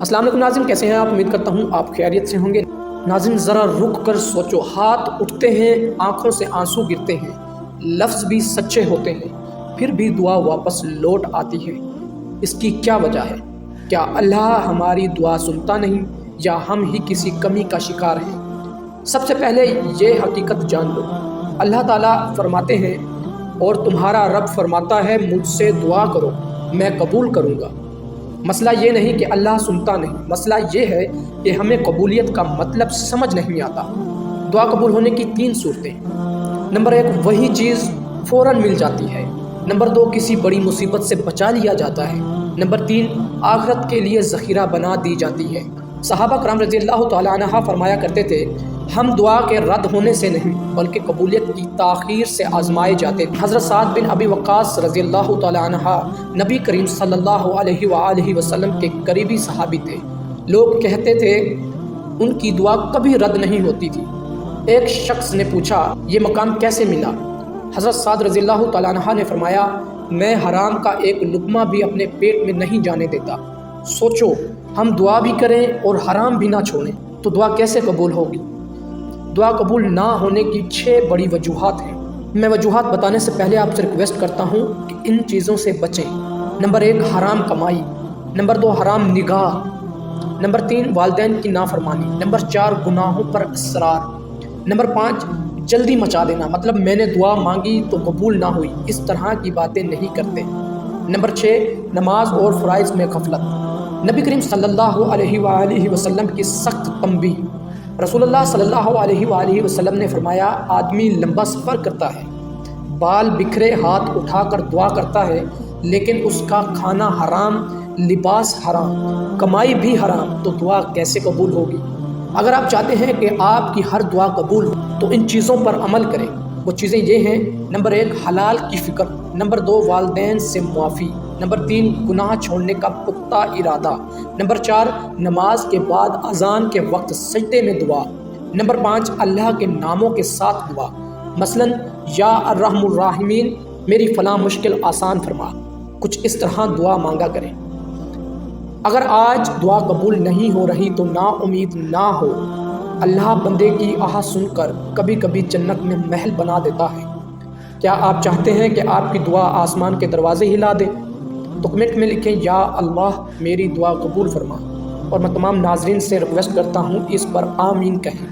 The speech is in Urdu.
السلام علیکم ناظرین، کیسے ہیں آپ؟ امید کرتا ہوں آپ خیریت سے ہوں گے۔ ناظرین ذرا رک کر سوچو، ہاتھ اٹھتے ہیں، آنکھوں سے آنسو گرتے ہیں، لفظ بھی سچے ہوتے ہیں، پھر بھی دعا واپس لوٹ آتی ہے۔ اس کی کیا وجہ ہے؟ کیا اللہ ہماری دعا سنتا نہیں یا ہم ہی کسی کمی کا شکار ہیں؟ سب سے پہلے یہ حقیقت جان لو، اللہ تعالیٰ فرماتے ہیں اور تمہارا رب فرماتا ہے مجھ سے دعا کرو میں قبول کروں گا۔ مسئلہ یہ نہیں کہ اللہ سنتا نہیں، مسئلہ یہ ہے کہ ہمیں قبولیت کا مطلب سمجھ نہیں آتا۔ دعا قبول ہونے کی 3 صورتیں۔ نمبر 1، وہی چیز فوراً مل جاتی ہے۔ نمبر 2، کسی بڑی مصیبت سے بچا لیا جاتا ہے۔ نمبر 3، آخرت کے لیے ذخیرہ بنا دی جاتی ہے۔ صحابہ کرام رضی اللہ تعالیٰ عنہ فرمایا کرتے تھے، ہم دعا کے رد ہونے سے نہیں بلکہ قبولیت کی تاخیر سے آزمائے جاتے تھے۔ حضرت سعد بن ابی وقاص رضی اللہ تعالیٰ عنہ نبی کریم صلی اللہ علیہ وآلہ وسلم کے قریبی صحابی تھے۔ لوگ کہتے تھے ان کی دعا کبھی رد نہیں ہوتی تھی۔ ایک شخص نے پوچھا، یہ مقام کیسے ملا؟ حضرت سعد رضی اللہ تعالیٰ عنہ نے فرمایا، میں حرام کا ایک لقمہ بھی اپنے پیٹ میں نہیں جانے دیتا۔ سوچو، ہم دعا بھی کریں اور حرام بھی نہ چھوڑیں تو دعا کیسے قبول ہوگی؟ دعا قبول نہ ہونے کی 6 بڑی وجوہات ہیں۔ میں وجوہات بتانے سے پہلے آپ سے ریکویسٹ کرتا ہوں کہ ان چیزوں سے بچیں۔ نمبر 1، حرام کمائی۔ نمبر 2، حرام نگاہ۔ نمبر 3، والدین کی نافرمانی۔ نمبر 4، گناہوں پر اصرار۔ نمبر 5، جلدی مچا دینا، مطلب میں نے دعا مانگی تو قبول نہ ہوئی، اس طرح کی باتیں نہیں کرتے۔ نمبر 6، نماز اور فرائض میں غفلت۔ نبی کریم صلی اللہ علیہ وآلہ وسلم کی سخت تنبیہ۔ رسول اللہ صلی اللہ علیہ وآلہ وسلم نے فرمایا، آدمی لمبا سفر کرتا ہے، بال بکھرے ہاتھ اٹھا کر دعا کرتا ہے، لیکن اس کا کھانا حرام، لباس حرام، کمائی بھی حرام، تو دعا کیسے قبول ہوگی؟ اگر آپ چاہتے ہیں کہ آپ کی ہر دعا قبول ہو تو ان چیزوں پر عمل کریں۔ وہ چیزیں یہ ہیں، نمبر 1، حلال کی فکر۔ نمبر 2، والدین سے معافی۔ نمبر 3، گناہ چھوڑنے کا پختہ ارادہ۔ نمبر 4، نماز کے بعد اذان کے وقت سجدے میں دعا۔ نمبر 5، اللہ کے ناموں کے ساتھ دعا، مثلا یا الرحم الراحمین، میری فلاں مشکل آسان فرما۔ کچھ اس طرح دعا مانگا کریں۔ اگر آج دعا قبول نہیں ہو رہی تو نا امید نہ ہو، اللہ بندے کی آہ سن کر کبھی کبھی جنت میں محل بنا دیتا ہے۔ کیا آپ چاہتے ہیں کہ آپ کی دعا آسمان کے دروازے ہلا دے؟ تو کمنٹ میں لکھیں، یا اللہ میری دعا قبول فرما۔ اور میں تمام ناظرین سے ریکویسٹ کرتا ہوں اس پر آمین کہیں۔